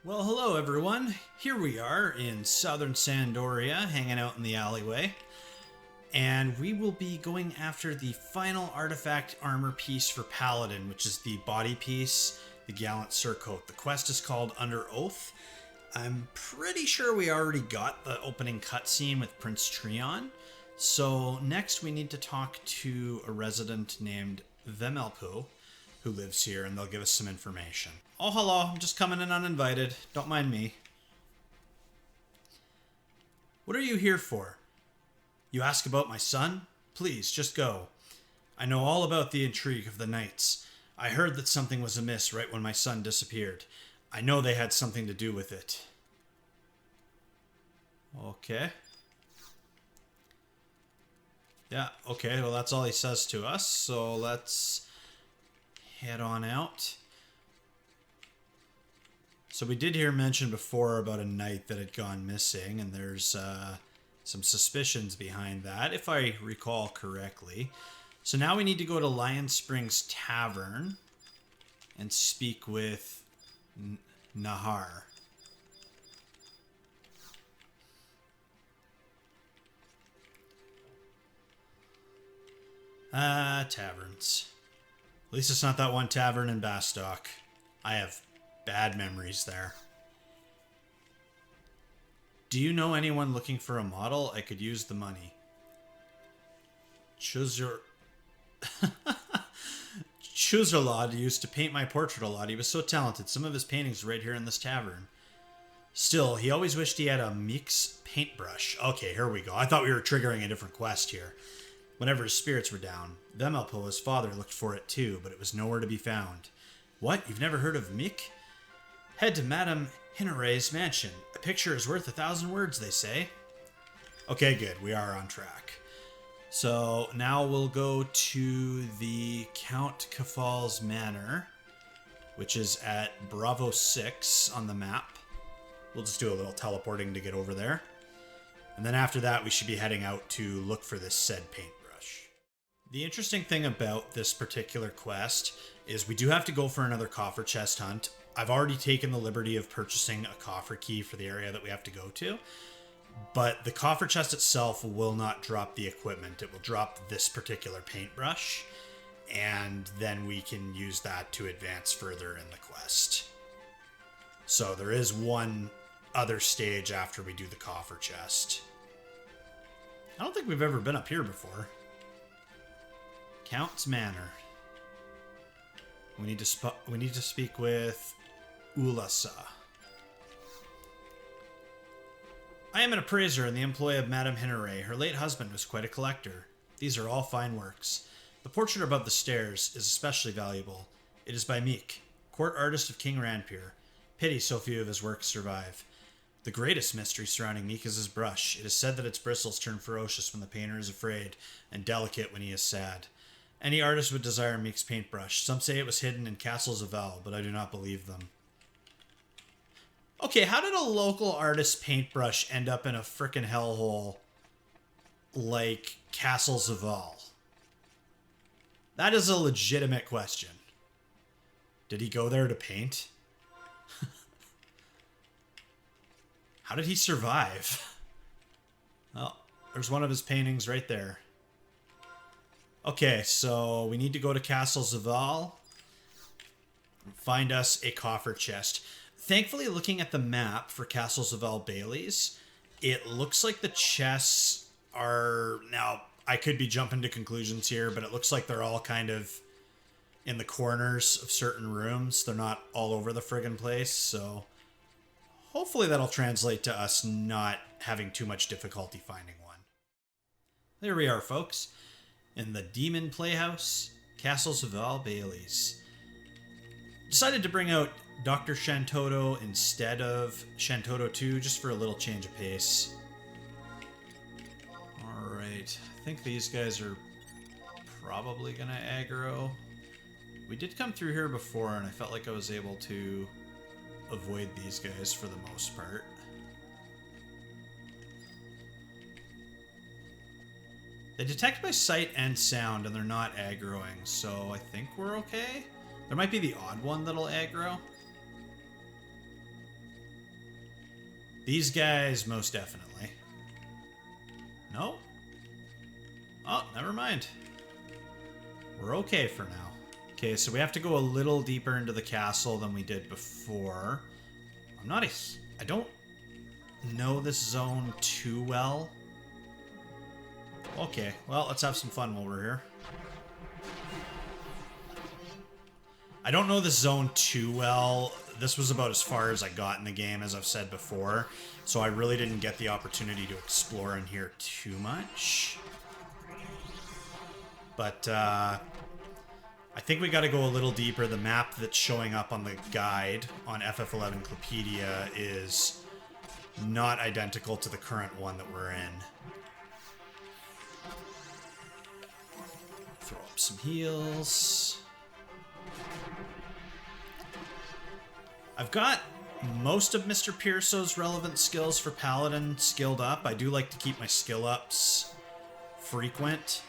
Well, hello everyone. Here we are in southern Sandoria, hanging out in the alleyway. And we will be going after the final artifact armor piece for Paladin, which is the body piece, the Gallant Surcoat. The quest is called Under Oath. I'm pretty sure we already got the opening cutscene with Prince Trion. So next we need to talk to a resident named Vemalpeau, who lives here, and they'll give us some information. Oh, hello. I'm just coming in uninvited. Don't mind me. What are you here for? You ask about my son? Please, just go. I know all about the intrigue of the knights. I heard that something was amiss right when my son disappeared. I know they had something to do with it. Okay. Yeah, okay, well that's all he says to us, so let's head on out. So we did hear mention before about a knight that had gone missing, and there's some suspicions behind that, if I recall correctly. So now we need to go to Lion Springs Tavern and speak with Nahar. Taverns. At least it's not that one tavern in Bastock. I have bad memories there. Do you know anyone looking for a model? I could use the money. Chusarlaud used to paint my portrait a lot. He was so talented. Some of his paintings are right here in this tavern. Still, he always wished he had a Mique's paintbrush. Okay, here we go. I thought we were triggering a different quest here. Whenever his spirits were down, Vemalpeau, his father, looked for it too, but it was nowhere to be found. What? You've never heard of Mique? Head to Madame Hinnere's mansion. A picture is worth 1,000 words, they say. Okay, good. We are on track. So now we'll go to the Count Cafal's Manor, which is at Bravo 6 on the map. We'll just do a little teleporting to get over there. And then after that, we should be heading out to look for this said paintbrush. The interesting thing about this particular quest is we do have to go for another coffer chest hunt. I've already taken the liberty of purchasing a coffer key for the area that we have to go to, but the coffer chest itself will not drop the equipment. It will drop this particular paintbrush, and then we can use that to advance further in the quest. So there is one other stage after we do the coffer chest. I don't think we've ever been up here before. Count's Manor. We need to speak with Ulasa. I am an appraiser in the employ of Madame Hinnere. Her late husband was quite a collector. These are all fine works. The portrait above the stairs is especially valuable. It is by Mique, court artist of King Ranpir. Pity so few of his works survive. The greatest mystery surrounding Mique is his brush. It is said that its bristles turn ferocious when the painter is afraid, and delicate when he is sad. Any artist would desire Mique's paintbrush. Some say it was hidden in Castle Zvahl, but I do not believe them. Okay, how did a local artist's paintbrush end up in a frickin' hellhole like Castle Zvahl? That is a legitimate question. Did he go there to paint? How did he survive? Well, there's one of his paintings right there. Okay, so we need to go to Castle Zvahl and find us a coffer chest. Thankfully, looking at the map for Castle Zvahl Bailey's, it looks like the chests are... Now, I could be jumping to conclusions here, but it looks like they're all kind of in the corners of certain rooms. They're not all over the friggin' place, so... Hopefully that'll translate to us not having too much difficulty finding one. There we are, folks. In the Demon Playhouse, Castle Zvahl Bailey's. Decided to bring out Dr. Shantoto instead of Shantoto 2, just for a little change of pace. Alright, I think these guys are probably going to aggro. We did come through here before, and I felt like I was able to avoid these guys for the most part. They detect by sight and sound, and they're not aggroing, so I think we're okay. There might be the odd one that'll aggro. These guys, most definitely. No? Oh, never mind. We're okay for now. Okay, so we have to go a little deeper into the castle than we did before. I don't know this zone too well. Okay, well, let's have some fun while we're here. I don't know this zone too well. This was about as far as I got in the game, as I've said before. So I really didn't get the opportunity to explore in here too much. But, I think we got to go a little deeper. The map that's showing up on the guide on FF11 Clupedia is not identical to the current one that we're in. Throw up some heals. I've got most of Mr. Pierso's relevant skills for Paladin skilled up. I do like to keep my skill ups frequent.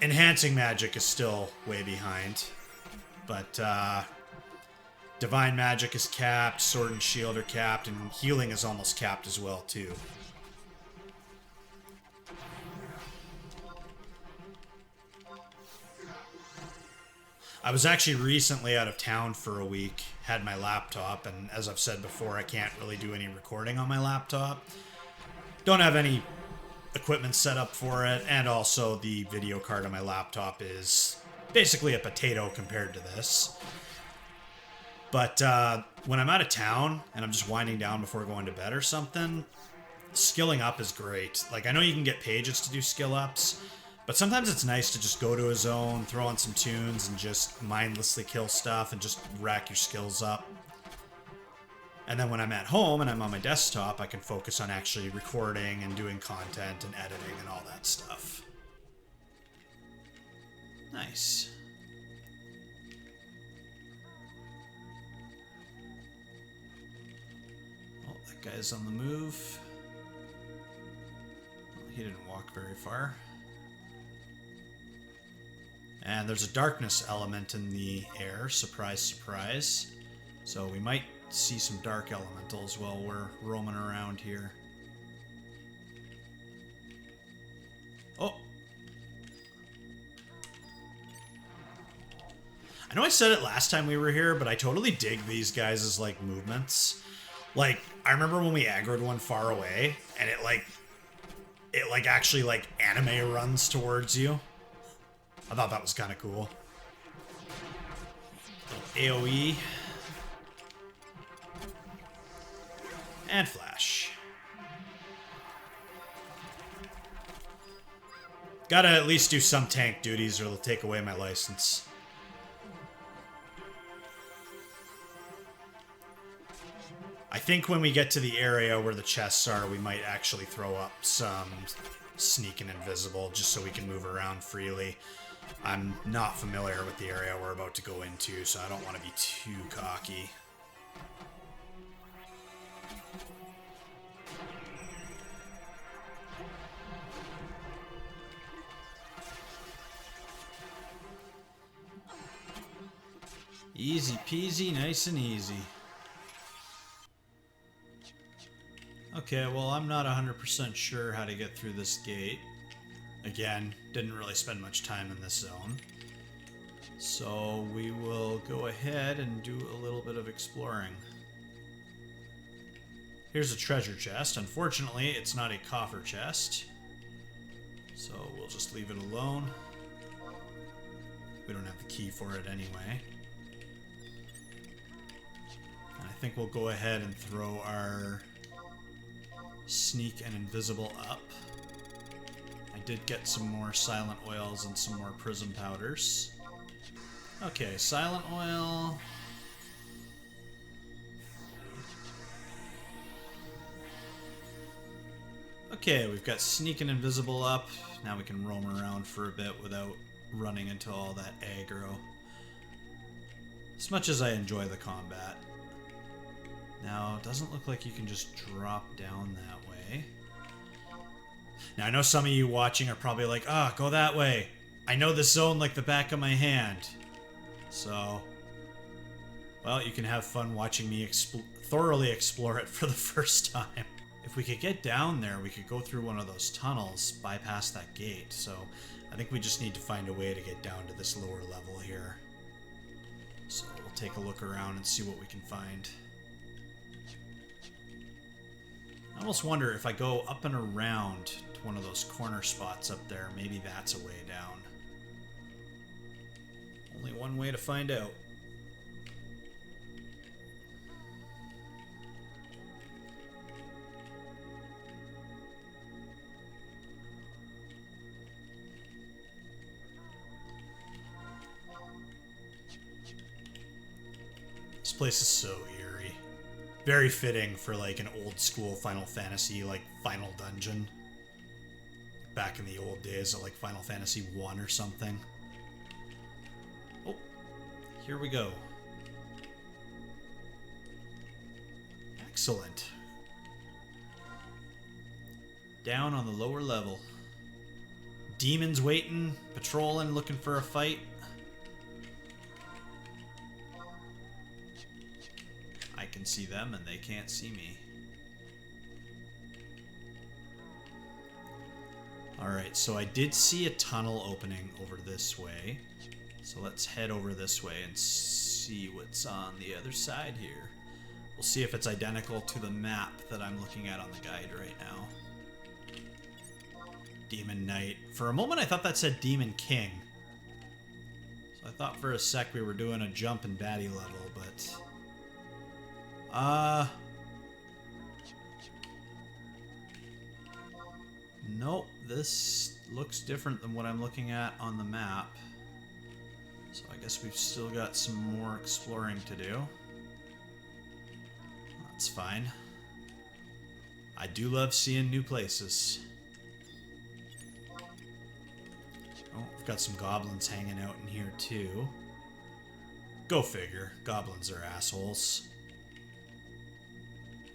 Enhancing magic is still way behind, but divine magic is capped, sword and shield are capped, and healing is almost capped as well too. I was actually recently out of town for a week, had my laptop, and as I've said before, I can't really do any recording on my laptop. Don't have any equipment set up for it, and also the video card on my laptop is basically a potato compared to this. But when I'm out of town and I'm just winding down before going to bed or something, skilling up is great. Like, I know you can get pages to do skill ups, but sometimes it's nice to just go to a zone, throw on some tunes, and just mindlessly kill stuff and just rack your skills up. And then when I'm at home and I'm on my desktop, I can focus on actually recording and doing content and editing and all that stuff. Nice. Oh, that guy's on the move. Well, he didn't walk very far. And there's a darkness element in the air. Surprise, surprise. So we might see some dark elementals while we're roaming around here. Oh! I know I said it last time we were here, but I totally dig these guys' like movements. Like, I remember when we aggroed one far away, and it actually like anime runs towards you. I thought that was kind of cool. AoE. And flash. Gotta at least do some tank duties or they'll take away my license. I think when we get to the area where the chests are, we might actually throw up some sneak and invisible just so we can move around freely. I'm not familiar with the area we're about to go into, so I don't want to be too cocky. Easy peasy, nice and easy. Okay, well, I'm not 100% sure how to get through this gate. Again, didn't really spend much time in this zone. So we will go ahead and do a little bit of exploring. Here's a treasure chest. Unfortunately, it's not a coffer chest. So we'll just leave it alone. We don't have the key for it anyway. And I think we'll go ahead and throw our sneak and invisible up. I did get some more silent oils and some more prism powders. Okay, silent oil. Okay, we've got sneak and invisible up. Now we can roam around for a bit without running into all that aggro. As much as I enjoy the combat. Now, it doesn't look like you can just drop down that way. Now, I know some of you watching are probably like, ah, go that way. I know this zone like the back of my hand. So, well, you can have fun watching me thoroughly explore it for the first time. if we could get down there, we could go through one of those tunnels, bypass that gate. So I think we just need to find a way to get down to this lower level here. So we'll take a look around and see what we can find. I almost wonder if I go up and around to one of those corner spots up there, maybe that's a way down. Only one way to find out. This place is so eerie. Very fitting for like an old school Final Fantasy, like final dungeon. Back in the old days of like Final Fantasy 1 or something. Oh, here we go. Excellent. Down on the lower level. Demons waiting, patrolling, looking for a fight. I can see them and they can't see me. Alright, so I did see a tunnel opening over this way. So let's head over this way and see what's on the other side here. We'll see if it's identical to the map that I'm looking at on the guide right now. Demon Knight. For a moment I thought that said Demon King. So I thought for a sec we were doing a jump and baddie level, but... Nope, this looks different than what I'm looking at on the map. So I guess we've still got some more exploring to do. That's fine. I do love seeing new places. Oh, we've got some goblins hanging out in here too. Go figure. Goblins are assholes.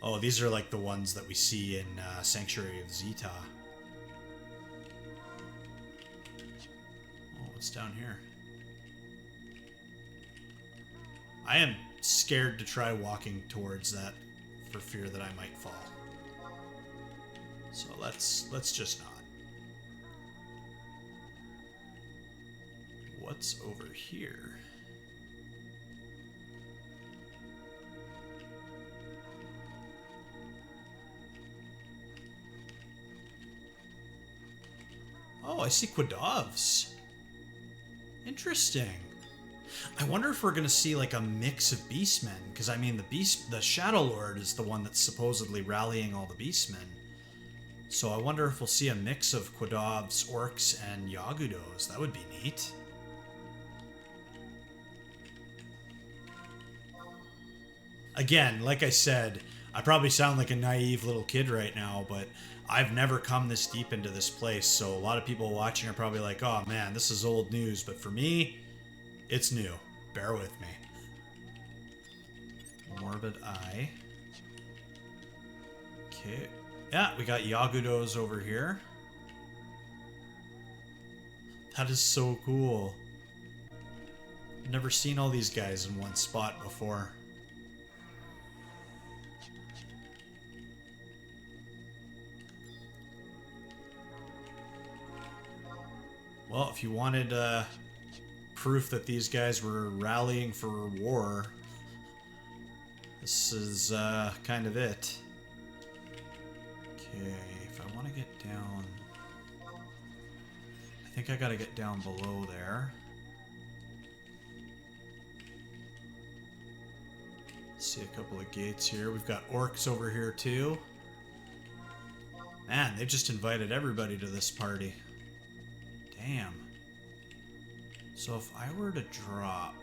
Oh, these are like the ones that we see in Sanctuary of Zeta. Oh, what's down here? I am scared to try walking towards that for fear that I might fall. So let's just not. What's over here? Oh, I see Quadovs. Interesting. I wonder if we're gonna see like a mix of beastmen, because I mean the Shadow Lord is the one that's supposedly rallying all the beastmen. So I wonder if we'll see a mix of Quadovs, orcs, and Yagudos. That would be neat. Again, like I said, I probably sound like a naive little kid right now, but I've never come this deep into this place, so a lot of people watching are probably like, oh man, this is old news, but for me, it's new. Bear with me. Morbid Eye. Okay. Yeah, we got Yagudos over here. That is so cool. I've never seen all these guys in one spot before. Well, if you wanted proof that these guys were rallying for war, this is kind of it. Okay, if I want to get down... I think I gotta get down below there. See a couple of gates here. We've got orcs over here too. Man, they just invited everybody to this party. Damn. So if I were to drop...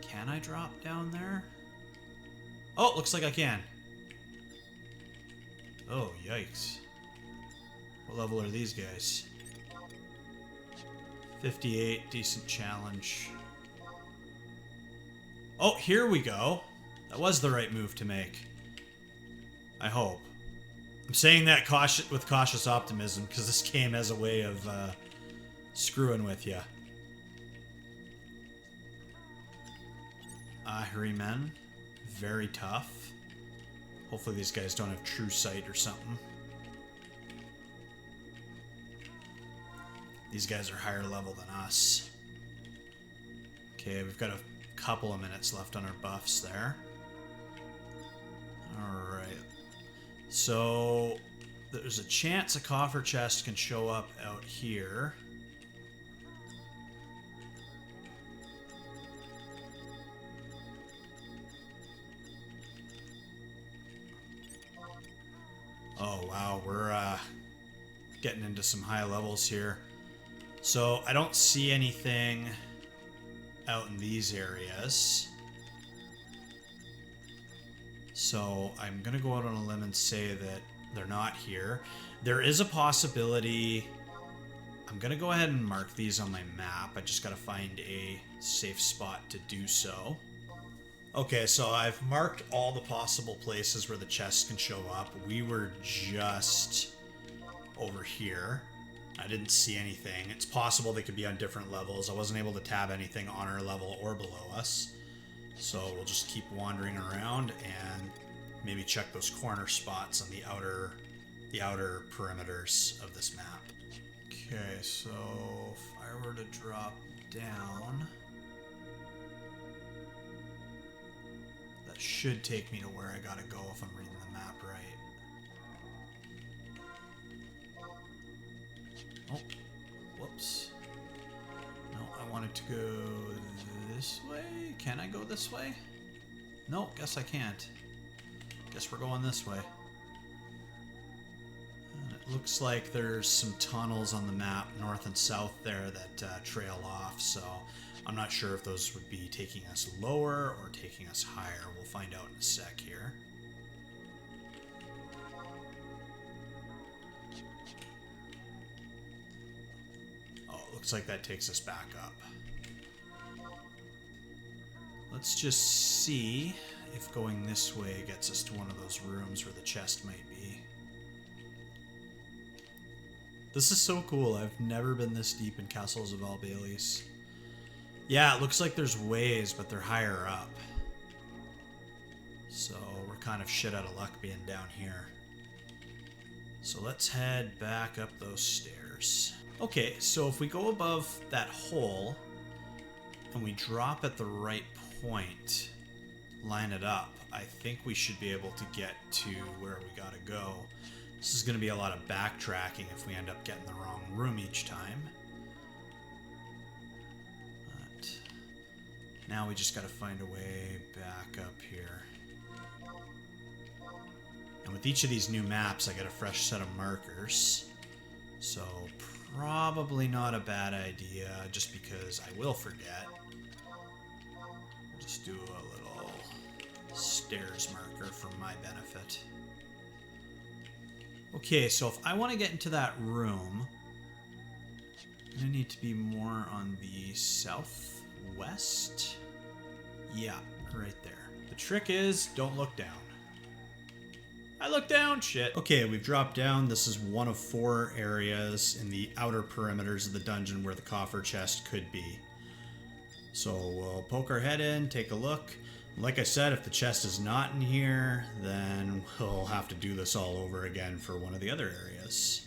Can I drop down there? Oh, looks like I can. Oh, yikes. What level are these guys? 58, decent challenge. Oh, here we go. That was the right move to make. I hope. I'm saying that with cautious optimism, because this game has a way of screwing with you. Ahri men. Very tough. Hopefully these guys don't have true sight or something. These guys are higher level than us. Okay, we've got a couple of minutes left on our buffs there. Alright. So, there's a chance a coffer chest can show up out here. Oh wow, we're getting into some high levels here. So I don't see anything out in these areas. So I'm gonna go out on a limb and say that they're not here. There is a possibility. I'm gonna go ahead and mark these on my map. I just gotta find a safe spot to do so. Okay, so I've marked all the possible places where the chests can show up. We were just over here. I didn't see anything. It's possible they could be on different levels. I wasn't able to tab anything on our level or below us. So we'll just keep wandering around and maybe check those corner spots on the outer perimeters of this map. Okay, so if I were to drop down, that should take me to where I gotta go if I'm reading the map right. Oh, whoops. No, I wanted to go this way. Can I go this way? No, guess I can't. Guess we're going this way. And it looks like there's some tunnels on the map, north and south there, that trail off, so I'm not sure if those would be taking us lower or taking us higher. We'll find out in a sec here. Looks like that takes us back up. Let's just see if going this way gets us to one of those rooms where the chest might be. This is so cool. I've never been this deep in Castle Zvahl Baileys. Yeah, it looks like there's ways, but they're higher up. So we're kind of shit out of luck being down here. So let's head back up those stairs. Okay, so if we go above that hole and we drop at the right point, line it up, I think we should be able to get to where we gotta go. This is gonna be a lot of backtracking if we end up getting the wrong room each time. But now we just gotta find a way back up here. And with each of these new maps, I get a fresh set of markers. So probably not a bad idea, just because I will forget. Just do a little stairs marker for my benefit. Okay, so if I want to get into that room, I'm gonna need to be more on the southwest. Yeah, right there. The trick is, don't look down. I look down, shit. Okay, we've dropped down. This is one of 4 areas in the outer perimeters of the dungeon where the coffer chest could be. So we'll poke our head in, take a look. Like I said, if the chest is not in here, then we'll have to do this all over again for one of the other areas.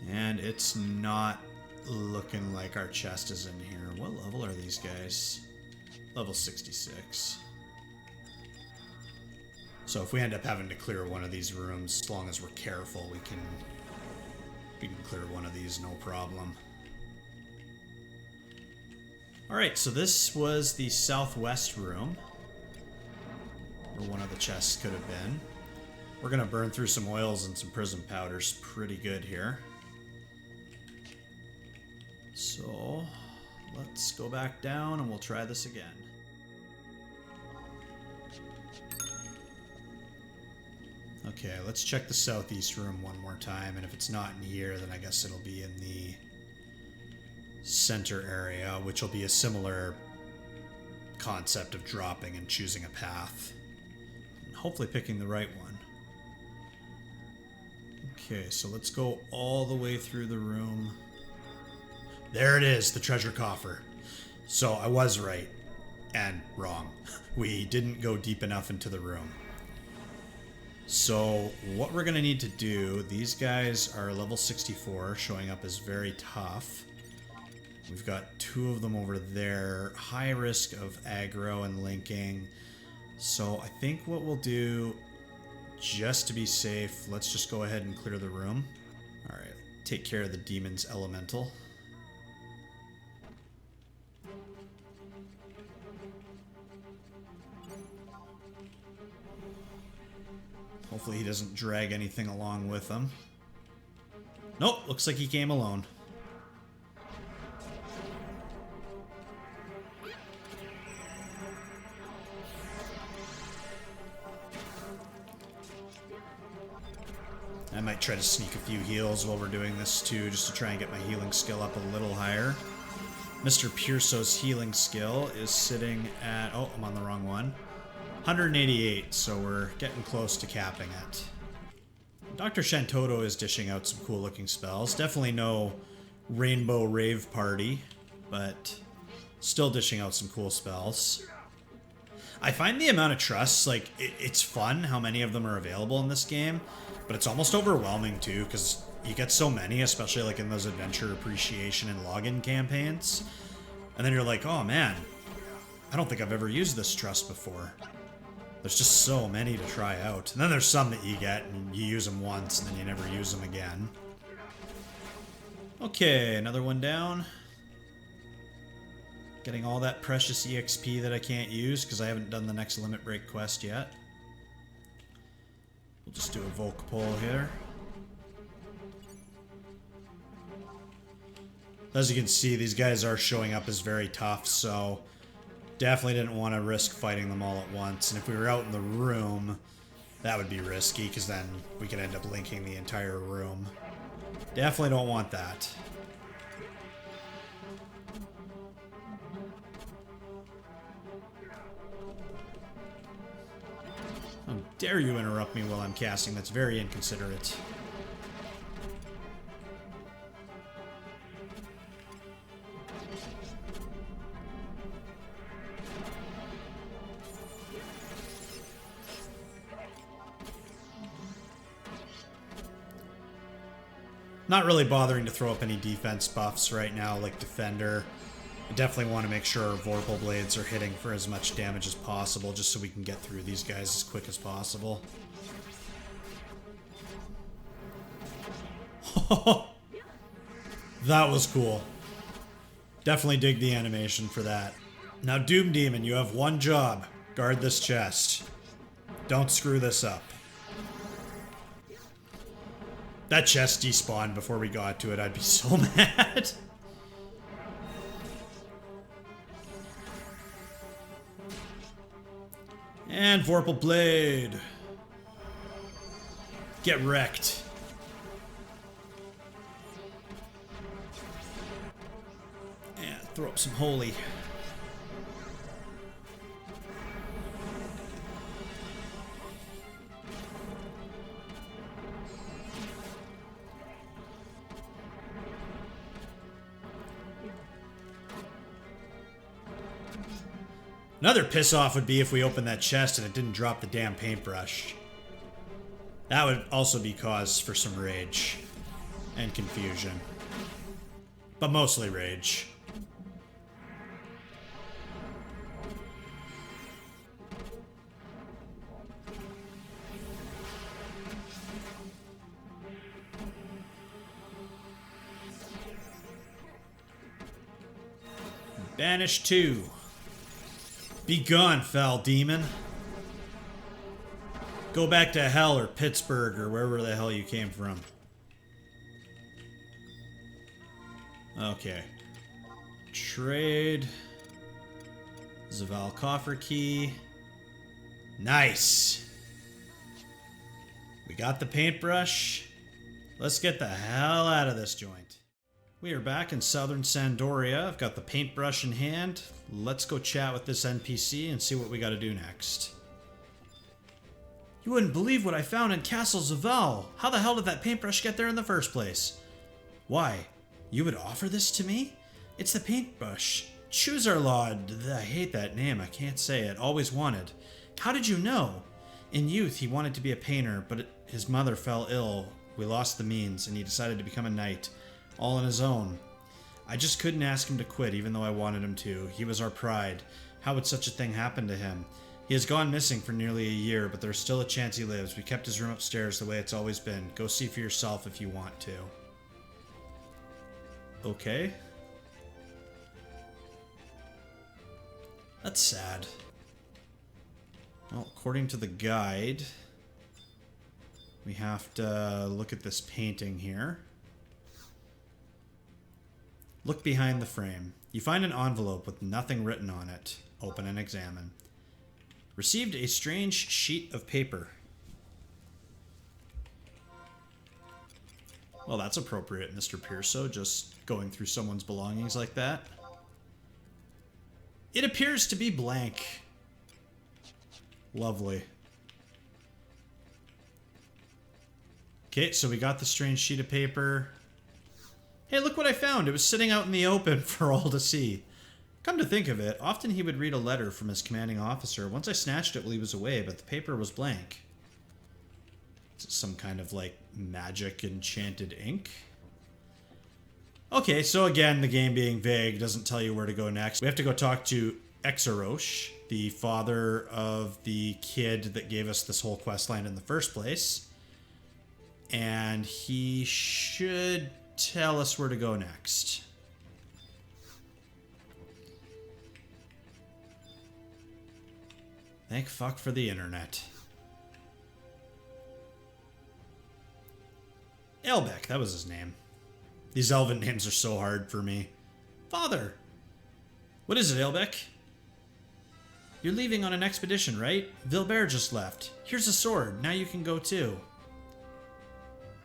And it's not looking like our chest is in here. What level are these guys? Level 66. So if we end up having to clear one of these rooms, as long as we're careful, we can clear one of these, no problem. Alright, so this was the southwest room, where one of the chests could have been. We're going to burn through some oils and some prism powders pretty good here. So let's go back down and we'll try this again. Okay, let's check the southeast room one more time, and if it's not in here, then I guess it'll be in the center area, which will be a similar concept of dropping and choosing a path. And hopefully picking the right one. Okay, so let's go all the way through the room. There it is, the treasure coffer. So I was right. And wrong. We didn't go deep enough into the room. So what we're going to need to do, these guys are level 64, showing up as very tough. We've got 2 of them over there. High risk of aggro and linking. So I think what we'll do, just to be safe, let's just go ahead and clear the room. Alright, take care of the demon's elemental. Hopefully he doesn't drag anything along with him. Nope, looks like he came alone. I might try to sneak a few heals while we're doing this too, just to try and get my healing skill up a little higher. Mr. Pierso's healing skill is sitting at... oh, I'm on the wrong one. 188, so we're getting close to capping it. Dr. Shantoto is dishing out some cool looking spells. Definitely no Rainbow Rave Party, but still dishing out some cool spells. I find the amount of trusts, like, it's fun how many of them are available in this game, but it's almost overwhelming too, because you get so many, especially like in those adventure appreciation and login campaigns. And then you're like, oh man, I don't think I've ever used this trust before. There's just so many to try out. And then there's some that you get and you use them once and then you never use them again. Okay, another one down. Getting all that precious EXP that I can't use because I haven't done the next limit break quest yet. We'll just do a Vemalpeau here. As you can see, these guys are showing up as very tough, so definitely didn't want to risk fighting them all at once. And if we were out in the room, that would be risky, because then we could end up linking the entire room. Definitely don't want that. How dare you interrupt me while I'm casting? That's very inconsiderate. Not really bothering to throw up any defense buffs right now, like Defender. I definitely want to make sure our Vorpal Blades are hitting for as much damage as possible, just so we can get through these guys as quick as possible. That was cool. Definitely dig the animation for that. Now, Doom Demon, you have one job. Guard this chest. Don't screw this up. That chest despawned before we got to it. I'd be so mad. And Vorpal Blade. Get wrecked. And throw up some holy. Another piss off would be if we opened that chest and it didn't drop the damn paintbrush. That would also be cause for some rage and confusion. But mostly rage. Banish 2. Be gone, foul demon. Go back to hell or Pittsburgh or wherever the hell you came from. Okay. Trade. Zvahl coffer key. Nice. We got the paintbrush. Let's get the hell out of this joint. We are back in southern Sandoria. I've got the paintbrush in hand. Let's go chat with this NPC and see what we gotta do next. You wouldn't believe what I found in Castle Zvahl. How the hell did that paintbrush get there in the first place? Why? You would offer this to me? It's the paintbrush Chusarlaud, I hate that name, I can't say it, always wanted. How did you know? In youth, he wanted to be a painter, but his mother fell ill. We lost the means, and he decided to become a knight, all on his own. I just couldn't ask him to quit, even though I wanted him to. He was our pride. How would such a thing happen to him? He has gone missing for nearly a year, but there's still a chance he lives. We kept his room upstairs the way it's always been. Go see for yourself if you want to. Okay. That's sad. Well, according to the guide, we have to look at this painting here. Look behind the frame. You find an envelope with nothing written on it. Open and examine. Received a strange sheet of paper. Well, that's appropriate, Mr. Pierso, just going through someone's belongings like that. It appears to be blank. Lovely. Okay, so we got the strange sheet of paper. Hey, look what I found. It was sitting out in the open for all to see. Come to think of it, often he would read a letter from his commanding officer. Once I snatched it while he was away, but the paper was blank. Some kind of, like, magic enchanted ink. Okay, so again, the game being vague doesn't tell you where to go next. We have to go talk to Exaroche, the father of the kid that gave us this whole questline in the first place. And he should tell us where to go next. Thank fuck for the internet. Elbeck, that was his name. These elven names are so hard for me. Father! What is it, Elbeck? You're leaving on an expedition, right? Vilbert just left. Here's a sword. Now you can go too.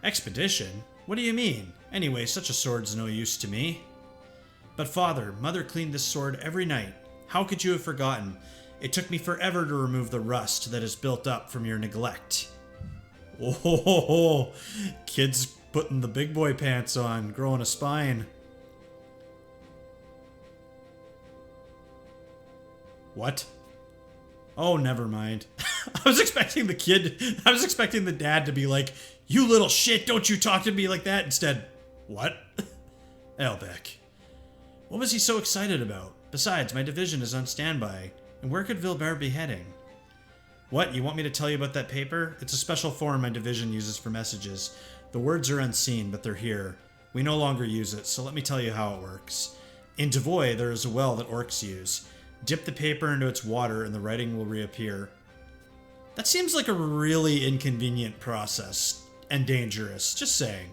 Expedition? What do you mean? Anyway, such a sword's no use to me. But father, mother cleaned this sword every night. How could you have forgotten? It took me forever to remove the rust that has built up from your neglect. Oh, kids putting the big boy pants on, growing a spine. What? Oh, never mind. I was expecting the dad to be like, you little shit, don't you talk to me like that. Instead, what? Elbeck. What was he so excited about? Besides, my division is on standby. And where could Vilbert be heading? What, you want me to tell you about that paper? It's a special form my division uses for messages. The words are unseen, but they're here. We no longer use it, so let me tell you how it works. In Devoy, there is a well that orcs use. Dip the paper into its water and the writing will reappear. That seems like a really inconvenient process, and dangerous, just saying.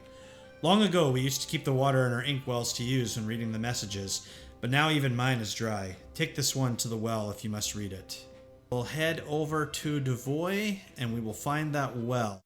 Long ago, we used to keep the water in our ink wells to use when reading the messages, but now even mine is dry. Take this one to the well if you must read it. We'll head over to Devoy, and we will find that well.